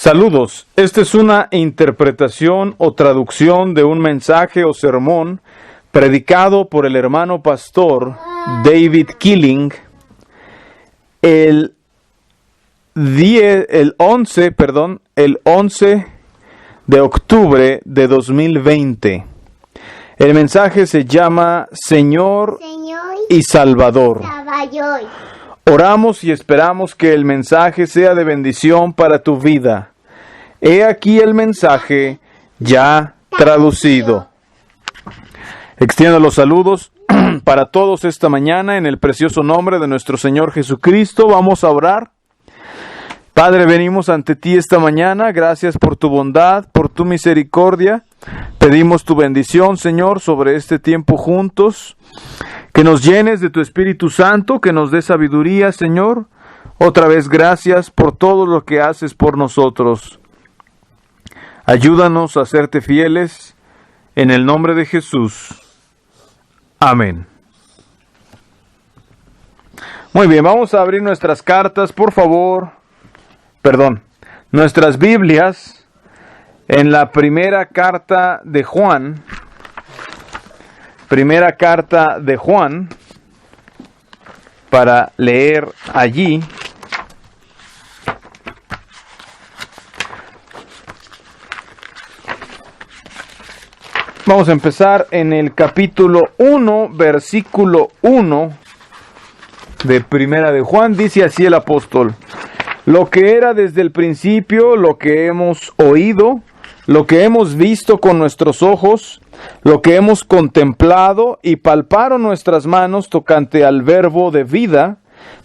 Saludos, esta es una interpretación o traducción de un mensaje o sermón predicado por el hermano pastor David Killing el 11 de octubre de 2020. El mensaje se llama Señor y Salvador. Oramos y esperamos que el mensaje sea de bendición para tu vida. He aquí el mensaje ya traducido. Extiendo los saludos para todos esta mañana en el precioso nombre de nuestro Señor Jesucristo. Vamos a orar. Padre, venimos ante ti esta mañana. Gracias por tu bondad, por tu misericordia. Pedimos tu bendición, Señor, sobre este tiempo juntos. Que nos llenes de tu Espíritu Santo, que nos dé sabiduría, Señor. Otra vez gracias por todo lo que haces por nosotros. Ayúdanos a serte fieles en el nombre de Jesús. Amén. Muy bien, vamos a abrir nuestras cartas, por favor. Nuestras Biblias en la primera carta de Juan. Primera carta de Juan, para leer allí. Vamos a empezar en el capítulo 1, versículo 1 de Primera de Juan. Dice así el apóstol: lo que era desde el principio, lo que hemos oído, lo que hemos visto con nuestros ojos, lo que hemos contemplado y palparon nuestras manos tocante al verbo de vida,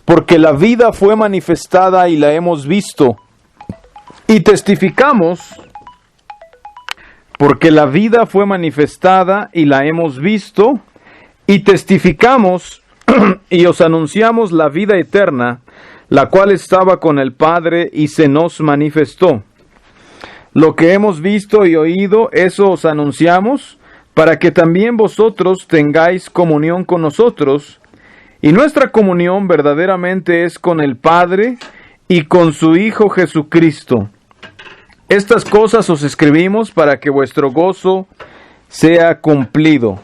porque la vida fue manifestada y la hemos visto. Y testificamos, porque la vida fue manifestada y la hemos visto, y testificamos y os anunciamos la vida eterna, la cual estaba con el Padre y se nos manifestó. Lo que hemos visto y oído, eso os anunciamos, para que también vosotros tengáis comunión con nosotros, y nuestra comunión verdaderamente es con el Padre y con su Hijo Jesucristo. Estas cosas os escribimos para que vuestro gozo sea cumplido.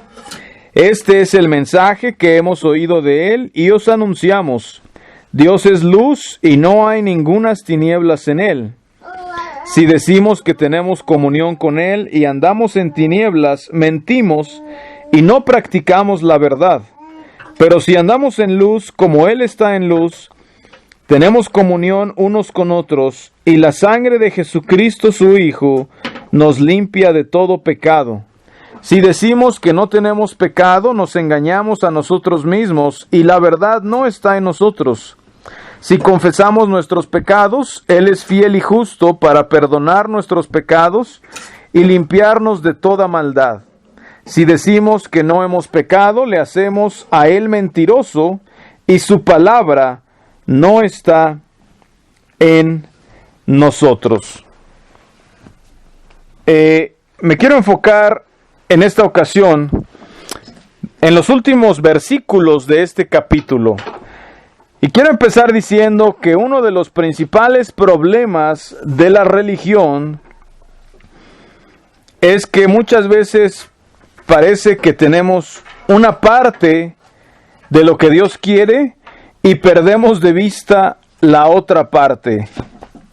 Este es el mensaje que hemos oído de Él y os anunciamos. Dios es luz y no hay ningunas tinieblas en Él. Si decimos que tenemos comunión con Él y andamos en tinieblas, mentimos y no practicamos la verdad. Pero si andamos en luz, como Él está en luz, tenemos comunión unos con otros, y la sangre de Jesucristo su Hijo nos limpia de todo pecado. Si decimos que no tenemos pecado, nos engañamos a nosotros mismos, y la verdad no está en nosotros. Si confesamos nuestros pecados, Él es fiel y justo para perdonar nuestros pecados y limpiarnos de toda maldad. Si decimos que no hemos pecado, le hacemos a Él mentiroso y su palabra no está en nosotros. Me quiero enfocar en esta ocasión en los últimos versículos de este capítulo. Y quiero empezar diciendo que uno de los principales problemas de la religión es que muchas veces parece que tenemos una parte de lo que Dios quiere y perdemos de vista la otra parte,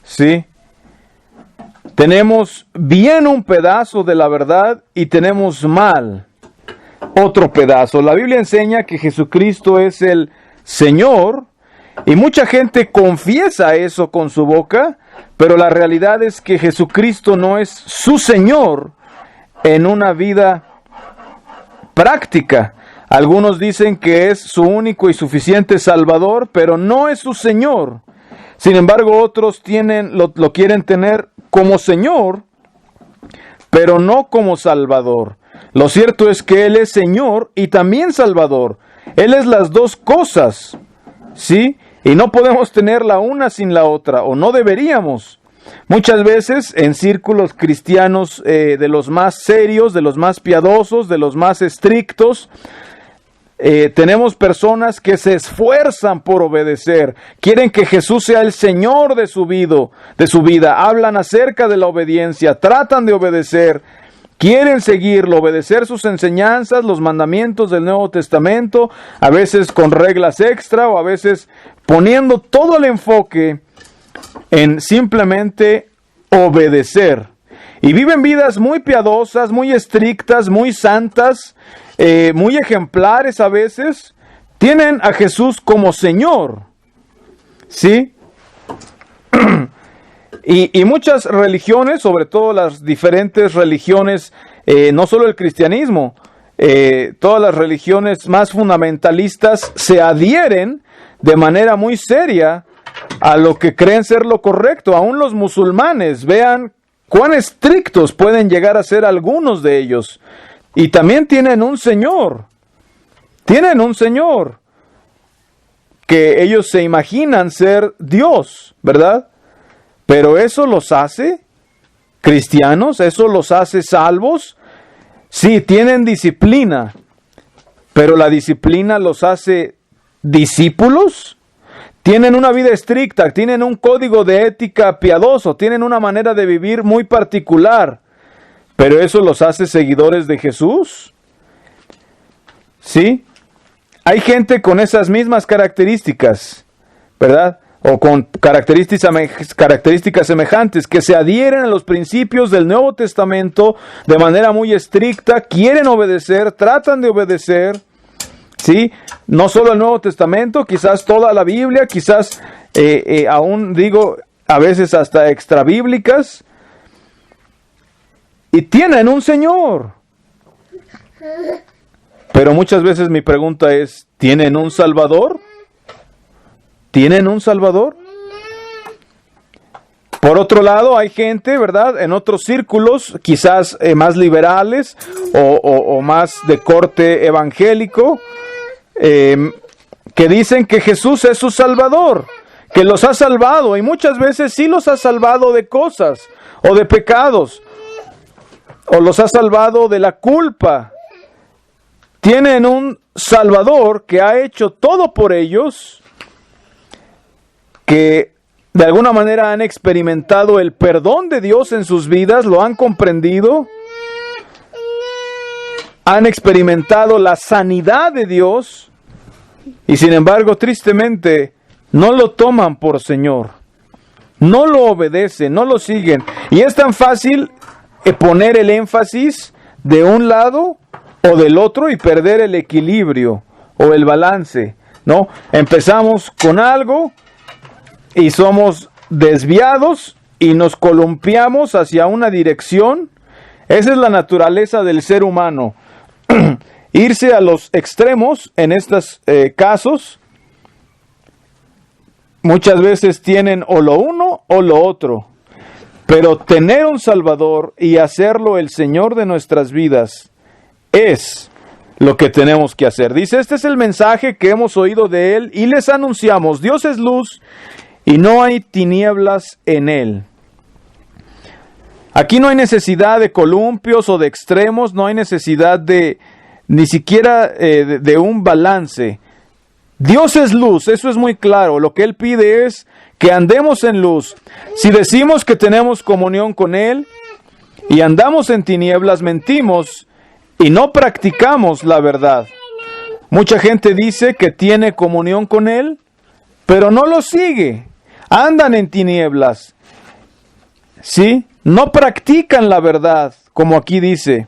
¿sí? Tenemos bien un pedazo de la verdad y tenemos mal otro pedazo. La Biblia enseña que Jesucristo es el Señor. Y mucha gente confiesa eso con su boca, pero la realidad es que Jesucristo no es su Señor en una vida práctica. Algunos dicen que es su único y suficiente Salvador, pero no es su Señor. Sin embargo, otros lo quieren tener como Señor, pero no como Salvador. Lo cierto es que Él es Señor y también Salvador. Él es las dos cosas, ¿sí? Y no podemos tener la una sin la otra, o no deberíamos. Muchas veces en círculos cristianos de los más serios, de los más piadosos, de los más estrictos, tenemos personas que se esfuerzan por obedecer, quieren que Jesús sea el Señor de su vida, hablan acerca de la obediencia, tratan de obedecer, quieren seguirlo, obedecer sus enseñanzas, los mandamientos del Nuevo Testamento, a veces con reglas extra o a veces poniendo todo el enfoque en simplemente obedecer. Y viven vidas muy piadosas, muy estrictas, muy santas, muy ejemplares a veces. Tienen a Jesús como Señor, ¿sí? Y muchas religiones, sobre todo las diferentes religiones, no solo el cristianismo, todas las religiones más fundamentalistas se adhieren de manera muy seria a lo que creen ser lo correcto. Aún los musulmanes, vean cuán estrictos pueden llegar a ser algunos de ellos. Y también tienen un Señor que ellos se imaginan ser Dios, ¿verdad? Pero ¿eso los hace cristianos? ¿Eso los hace salvos? Sí, tienen disciplina, pero la disciplina los hace discípulos. Tienen una vida estricta, tienen un código de ética piadoso, tienen una manera de vivir muy particular, pero ¿eso los hace seguidores de Jesús? ¿Sí? Hay gente con esas mismas características, ¿verdad? O con características semejantes, que se adhieren a los principios del Nuevo Testamento de manera muy estricta, quieren obedecer, tratan de obedecer, ¿sí? No solo el Nuevo Testamento, quizás toda la Biblia, quizás aún digo, a veces hasta extrabíblicas, y tienen un Señor. Pero muchas veces mi pregunta es, ¿tienen un Salvador? ¿Tienen un Salvador? Por otro lado, hay gente, ¿verdad?, en otros círculos, quizás más liberales o más de corte evangélico, que dicen que Jesús es su Salvador, que los ha salvado, y muchas veces sí los ha salvado de cosas o de pecados, o los ha salvado de la culpa. Tienen un Salvador que ha hecho todo por ellos, que de alguna manera han experimentado el perdón de Dios en sus vidas, lo han comprendido, han experimentado la sanidad de Dios, y sin embargo, tristemente, no lo toman por Señor, no lo obedecen, no lo siguen, y es tan fácil poner el énfasis de un lado o del otro y perder el equilibrio o el balance, ¿no? Empezamos con algo y somos desviados y nos columpiamos hacia una dirección. Esa es la naturaleza del ser humano. Irse a los extremos en estos casos. Muchas veces tienen o lo uno o lo otro. Pero tener un Salvador y hacerlo el Señor de nuestras vidas es lo que tenemos que hacer. Dice, este es el mensaje que hemos oído de Él y les anunciamos. Dios es luz y no hay tinieblas en Él. Aquí no hay necesidad de columpios o de extremos, no hay necesidad de ni siquiera de un balance. Dios es luz, eso es muy claro. Lo que Él pide es que andemos en luz. Si decimos que tenemos comunión con Él y andamos en tinieblas, mentimos y no practicamos la verdad. Mucha gente dice que tiene comunión con Él, pero no lo sigue. Andan en tinieblas, ¿sí? No practican la verdad, como aquí dice.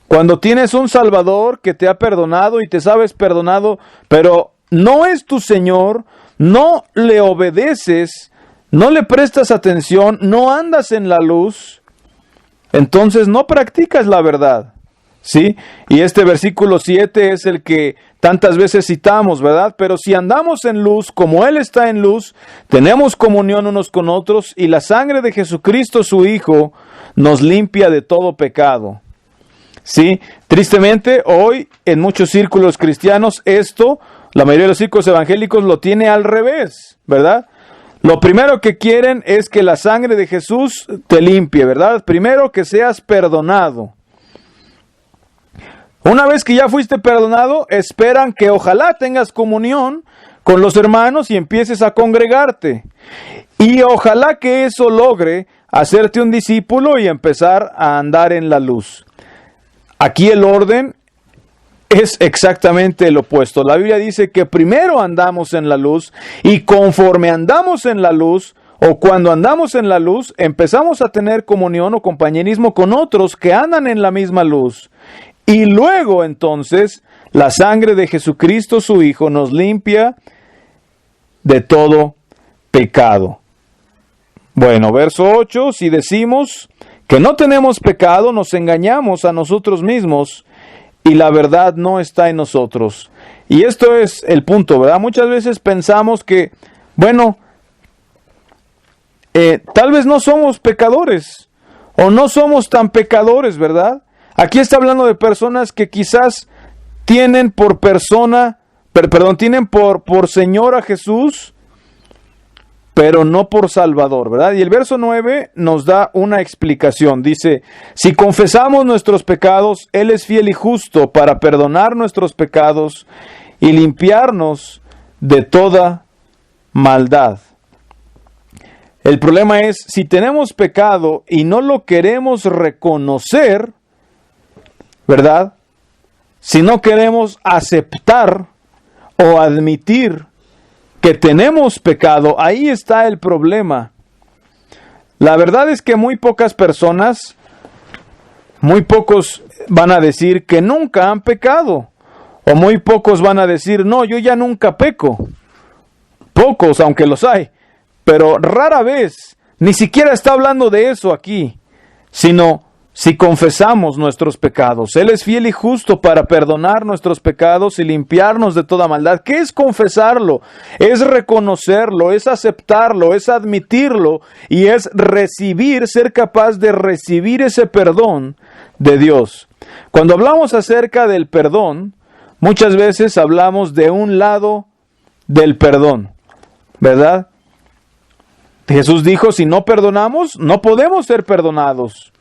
Cuando tienes un Salvador que te ha perdonado y te sabes perdonado, pero no es tu Señor, no le obedeces, no le prestas atención, no andas en la luz, entonces no practicas la verdad, ¿sí? Y este versículo 7 es el que tantas veces citamos, ¿verdad? Pero si andamos en luz, como Él está en luz, tenemos comunión unos con otros y la sangre de Jesucristo, su Hijo, nos limpia de todo pecado. Sí, tristemente hoy en muchos círculos cristianos la mayoría de los círculos evangélicos lo tiene al revés, ¿verdad? Lo primero que quieren es que la sangre de Jesús te limpie, ¿verdad? Primero que seas perdonado. Una vez que ya fuiste perdonado, esperan que ojalá tengas comunión con los hermanos y empieces a congregarte. Y ojalá que eso logre hacerte un discípulo y empezar a andar en la luz. Aquí el orden es exactamente el opuesto. La Biblia dice que primero andamos en la luz y conforme andamos en la luz, o cuando andamos en la luz, empezamos a tener comunión o compañerismo con otros que andan en la misma luz. Y luego entonces la sangre de Jesucristo su Hijo nos limpia de todo pecado. Bueno, verso 8, si decimos que no tenemos pecado, nos engañamos a nosotros mismos y la verdad no está en nosotros. Y esto es el punto, ¿verdad? Muchas veces pensamos que, bueno, tal vez no somos pecadores o no somos tan pecadores, ¿verdad? Aquí está hablando de personas que quizás tienen por persona, tienen por Señor a Jesús, pero no por Salvador, ¿verdad? Y el verso 9 nos da una explicación. Dice, si confesamos nuestros pecados, Él es fiel y justo para perdonar nuestros pecados y limpiarnos de toda maldad. El problema es, si tenemos pecado y no lo queremos reconocer, ¿verdad? Si no queremos aceptar o admitir que tenemos pecado, ahí está el problema. La verdad es que muy pocas personas, muy pocos van a decir que nunca han pecado. O muy pocos van a decir, no, yo ya nunca peco. Pocos, aunque los hay. Pero rara vez, ni siquiera está hablando de eso aquí, sino si confesamos nuestros pecados. Él es fiel y justo para perdonar nuestros pecados y limpiarnos de toda maldad. ¿Qué es confesarlo? Es reconocerlo, es aceptarlo, es admitirlo y es recibir, ser capaz de recibir ese perdón de Dios. Cuando hablamos acerca del perdón, muchas veces hablamos de un lado del perdón, ¿verdad? Jesús dijo, si no perdonamos, no podemos ser perdonados.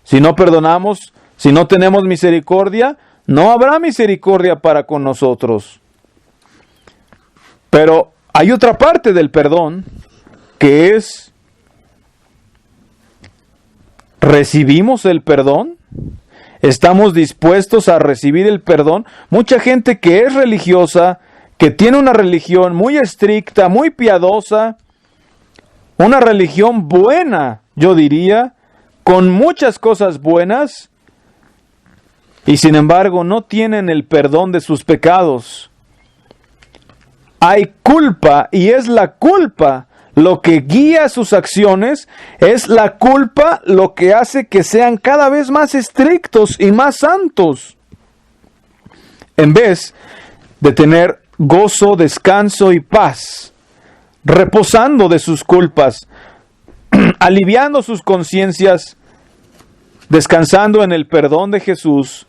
Si no perdonamos, si no tenemos misericordia, no habrá misericordia para con nosotros. Pero hay otra parte del perdón que es, ¿recibimos el perdón? ¿Estamos dispuestos a recibir el perdón? Mucha gente que es religiosa, que tiene una religión muy estricta, muy piadosa, una religión buena, yo diría, con muchas cosas buenas, y sin embargo no tienen el perdón de sus pecados. Hay culpa, y es la culpa lo que guía sus acciones, es la culpa lo que hace que sean cada vez más estrictos y más santos, en vez de tener gozo, descanso y paz, reposando de sus culpas, aliviando sus conciencias, descansando en el perdón de Jesús.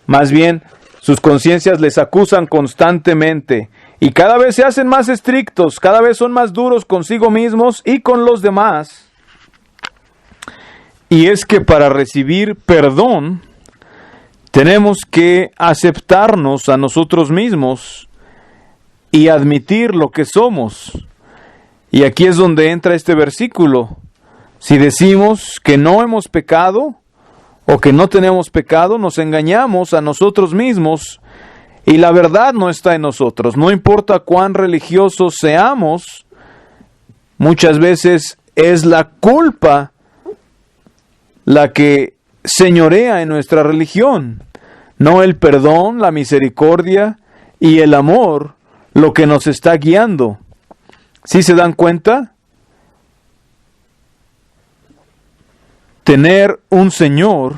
Más bien, sus conciencias les acusan constantemente y cada vez se hacen más estrictos, cada vez son más duros consigo mismos y con los demás. Y es que para recibir perdón, tenemos que aceptarnos a nosotros mismos y admitir lo que somos. Y aquí es donde entra este versículo. Si decimos que no hemos pecado o que no tenemos pecado, nos engañamos a nosotros mismos y la verdad no está en nosotros. No importa cuán religiosos seamos, muchas veces es la culpa la que señorea en nuestra religión, no el perdón, la misericordia y el amor lo que nos está guiando. ¿Sí se dan cuenta? Tener un Señor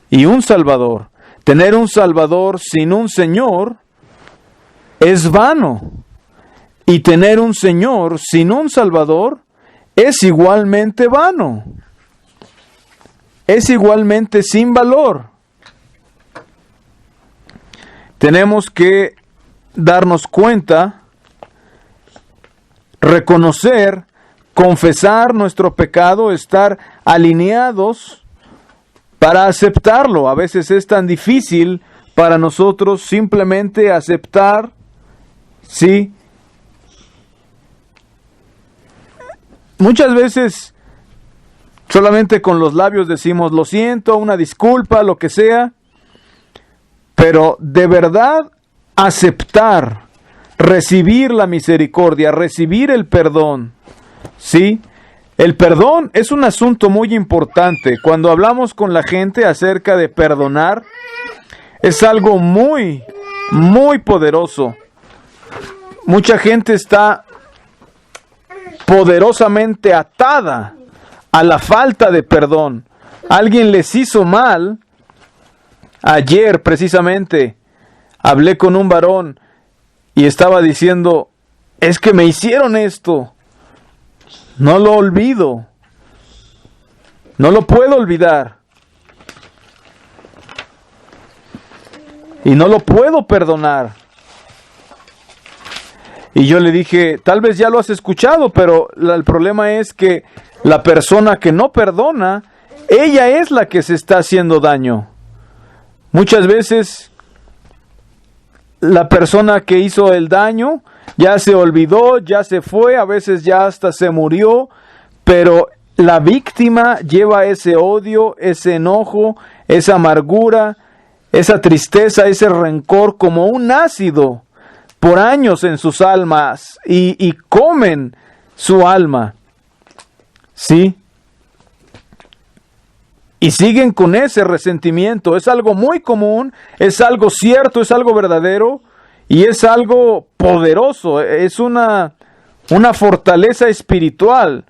y un Salvador. Tener un Salvador sin un Señor es vano. Y tener un Señor sin un Salvador es igualmente vano. Es igualmente sin valor. Tenemos que darnos cuenta, reconocer, confesar nuestro pecado, estar alineados para aceptarlo. A veces es tan difícil para nosotros simplemente aceptar, ¿sí? Muchas veces solamente con los labios decimos lo siento, una disculpa, lo que sea, pero de verdad aceptar, recibir la misericordia, recibir el perdón, ¿sí? El perdón es un asunto muy importante. Cuando hablamos con la gente acerca de perdonar, es algo muy, muy poderoso. Mucha gente está poderosamente atada a la falta de perdón. Alguien les hizo mal. Ayer precisamente hablé con un varón y estaba diciendo, es que me hicieron esto. No lo olvido. No lo puedo olvidar. Y no lo puedo perdonar. Y yo le dije, tal vez ya lo has escuchado, pero el problema es que la persona que no perdona, ella es la que se está haciendo daño. Muchas veces la persona que hizo el daño ya se olvidó, ya se fue, a veces ya hasta se murió, pero la víctima lleva ese odio, ese enojo, esa amargura, esa tristeza, ese rencor como un ácido por años en sus almas y comen su alma, ¿sí? Y siguen con ese resentimiento. Es algo muy común, es algo cierto, es algo verdadero y es algo poderoso, es una fortaleza espiritual.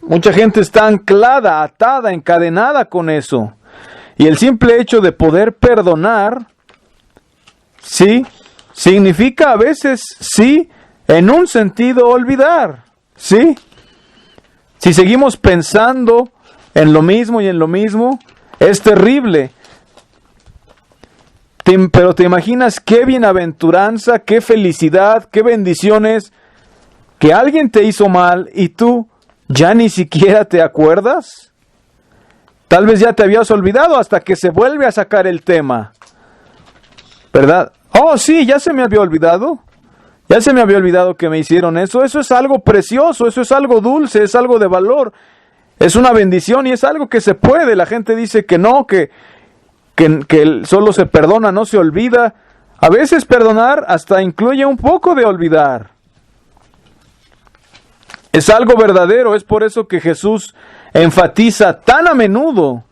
Mucha gente está anclada, atada, encadenada con eso. Y el simple hecho de poder perdonar, ¿sí?, significa a veces, sí, en un sentido olvidar, ¿sí? Si seguimos pensando en lo mismo y en lo mismo, es terrible. Pero te imaginas qué bienaventuranza, qué felicidad, qué bendiciones, que alguien te hizo mal y tú ya ni siquiera te acuerdas. Tal vez ya te habías olvidado hasta que se vuelve a sacar el tema, ¿verdad? Oh, sí, ya se me había olvidado. Ya se me había olvidado que me hicieron eso. Eso es algo precioso, eso es algo dulce, es algo de valor. Es una bendición y es algo que se puede. La gente dice que no, que solo se perdona, no se olvida. A veces perdonar hasta incluye un poco de olvidar. Es algo verdadero, es por eso que Jesús enfatiza tan a menudo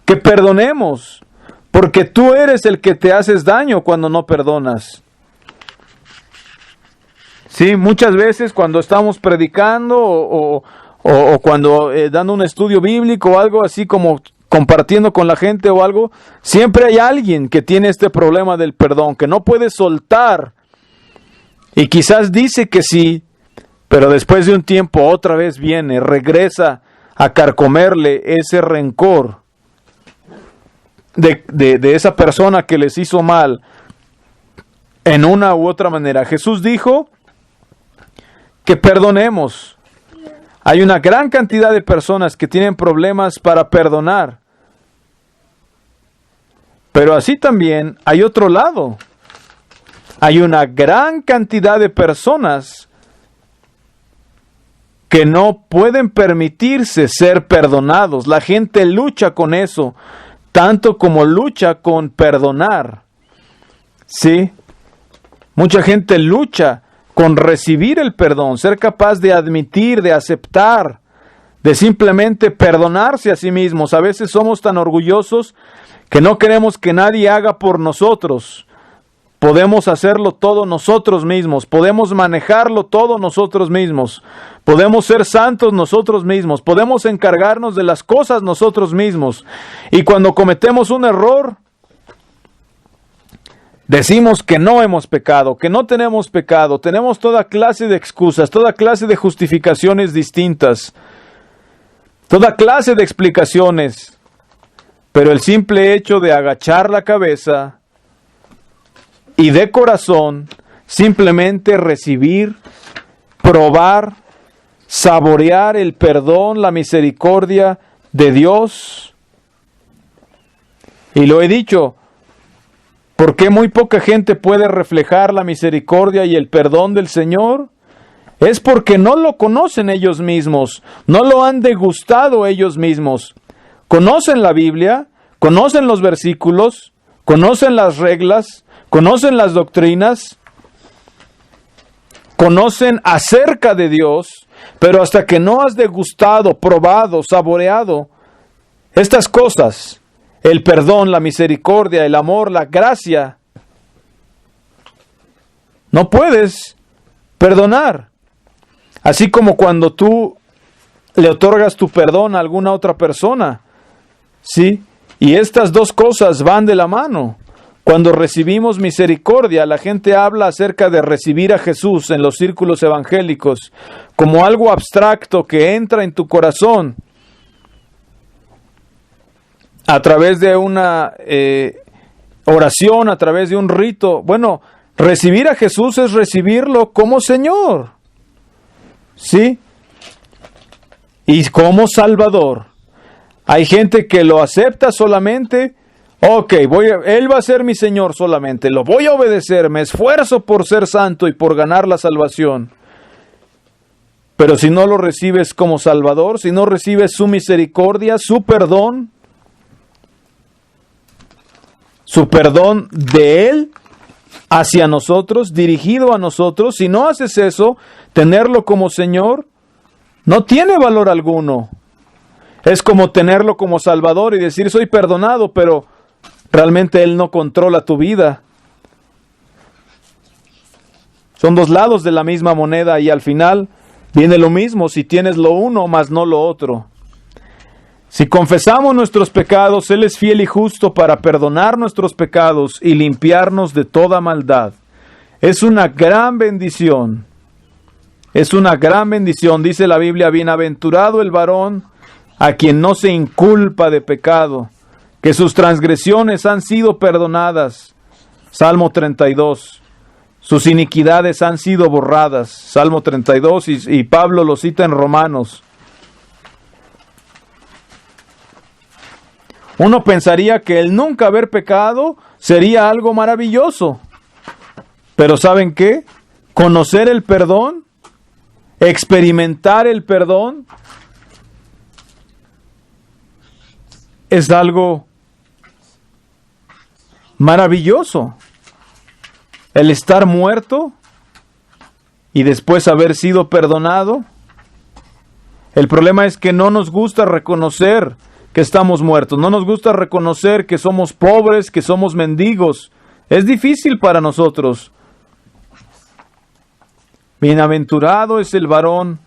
que perdonemos. Porque tú eres el que te haces daño cuando no perdonas. Sí, muchas veces cuando estamos predicando o cuando dando un estudio bíblico o algo así como compartiendo con la gente o algo, siempre hay alguien que tiene este problema del perdón, que no puede soltar. Y quizás dice que sí, pero después de un tiempo otra vez viene, regresa a carcomerle ese rencor de esa persona que les hizo mal en una u otra manera. Jesús dijo que perdonemos. Hay una gran cantidad de personas que tienen problemas para perdonar, pero así también hay otro lado. Hay una gran cantidad de personas que no pueden permitirse ser perdonados. La gente lucha con eso, tanto como lucha con perdonar. ¿Sí? Mucha gente lucha con recibir el perdón, ser capaz de admitir, de aceptar, de simplemente perdonarse a sí mismos. A veces somos tan orgullosos que no queremos que nadie haga por nosotros. Podemos hacerlo todo nosotros mismos, podemos manejarlo todo nosotros mismos, podemos ser santos nosotros mismos, podemos encargarnos de las cosas nosotros mismos. Y cuando cometemos un error, decimos que no hemos pecado, que no tenemos pecado, tenemos toda clase de excusas, toda clase de justificaciones distintas, toda clase de explicaciones, pero el simple hecho de agachar la cabeza y de corazón, simplemente recibir, probar, saborear el perdón, la misericordia de Dios, Y lo he dicho, ¿por qué muy poca gente puede reflejar la misericordia y el perdón del Señor? Es porque no lo conocen ellos mismos, no lo han degustado ellos mismos. Conocen la Biblia, conocen los versículos, conocen las reglas, conocen las doctrinas, conocen acerca de Dios, pero hasta que no has degustado, probado, saboreado estas cosas, el perdón, la misericordia, el amor, la gracia, no puedes perdonar. Así como cuando tú le otorgas tu perdón a alguna otra persona, ¿sí? Y estas dos cosas van de la mano. Cuando recibimos misericordia, la gente habla acerca de recibir a Jesús en los círculos evangélicos como algo abstracto que entra en tu corazón a través de una oración, a través de un rito. Bueno, recibir a Jesús es recibirlo como Señor, ¿sí? Y como Salvador. Hay gente que lo acepta solamente. Ok, Él va a ser mi Señor solamente, lo voy a obedecer, me esfuerzo por ser santo y por ganar la salvación. Pero si no lo recibes como Salvador, si no recibes su misericordia, su perdón de Él hacia nosotros, dirigido a nosotros, si no haces eso, tenerlo como Señor, no tiene valor alguno. Es como tenerlo como Salvador y decir soy perdonado, pero realmente Él no controla tu vida. Son dos lados de la misma moneda y al final viene lo mismo si tienes lo uno más no lo otro. Si confesamos nuestros pecados, Él es fiel y justo para perdonar nuestros pecados y limpiarnos de toda maldad. Es una gran bendición. Es una gran bendición. Dice la Biblia, bienaventurado el varón a quien no se inculpa de pecado, que sus transgresiones han sido perdonadas. Salmo 32. Sus iniquidades han sido borradas. Salmo 32 y Pablo lo cita en Romanos. Uno pensaría que el nunca haber pecado sería algo maravilloso. Pero ¿saben qué? Conocer el perdón, experimentar el perdón, es algo maravilloso. El estar muerto y después haber sido perdonado. El problema es que no nos gusta reconocer que estamos muertos. No nos gusta reconocer que somos pobres, que somos mendigos. Es difícil para nosotros. Bienaventurado es el varón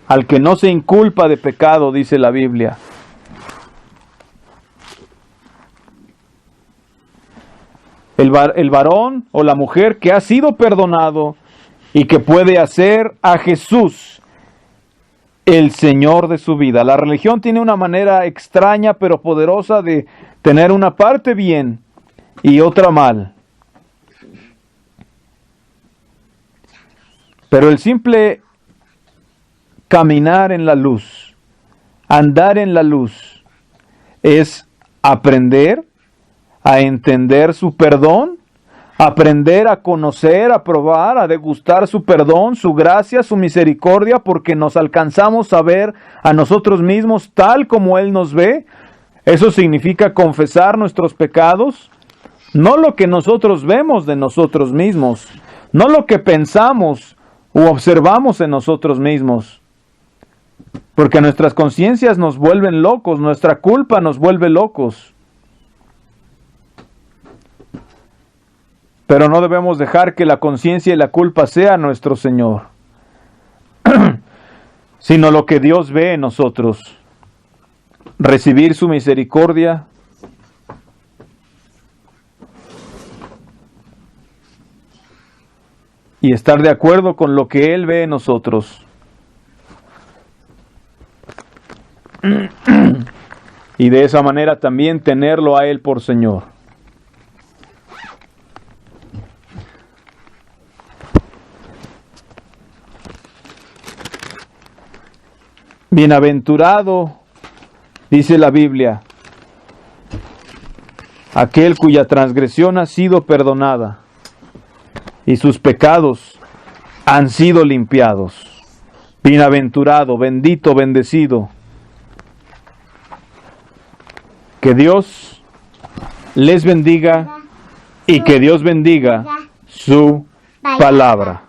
al que no se inculpa de pecado, dice la Biblia. El varón o la mujer que ha sido perdonado y que puede hacer a Jesús el Señor de su vida. La religión tiene una manera extraña pero poderosa de tener una parte bien y otra mal. Pero el simple caminar en la luz, andar en la luz, es aprender a entender su perdón, aprender a conocer, a probar, a degustar su perdón, su gracia, su misericordia, porque nos alcanzamos a ver a nosotros mismos tal como Él nos ve. Eso significa confesar nuestros pecados, no lo que nosotros vemos de nosotros mismos, no lo que pensamos u observamos en nosotros mismos, porque nuestras conciencias nos vuelven locos, nuestra culpa nos vuelve locos. Pero no debemos dejar que la conciencia y la culpa sea nuestro Señor, sino lo que Dios ve en nosotros. Recibir su misericordia, y estar de acuerdo con lo que Él ve en nosotros. Y de esa manera también tenerlo a Él por Señor. Bienaventurado, dice la Biblia, aquel cuya transgresión ha sido perdonada y sus pecados han sido limpiados. Bienaventurado, bendito, bendecido. Que Dios les bendiga y que Dios bendiga su palabra.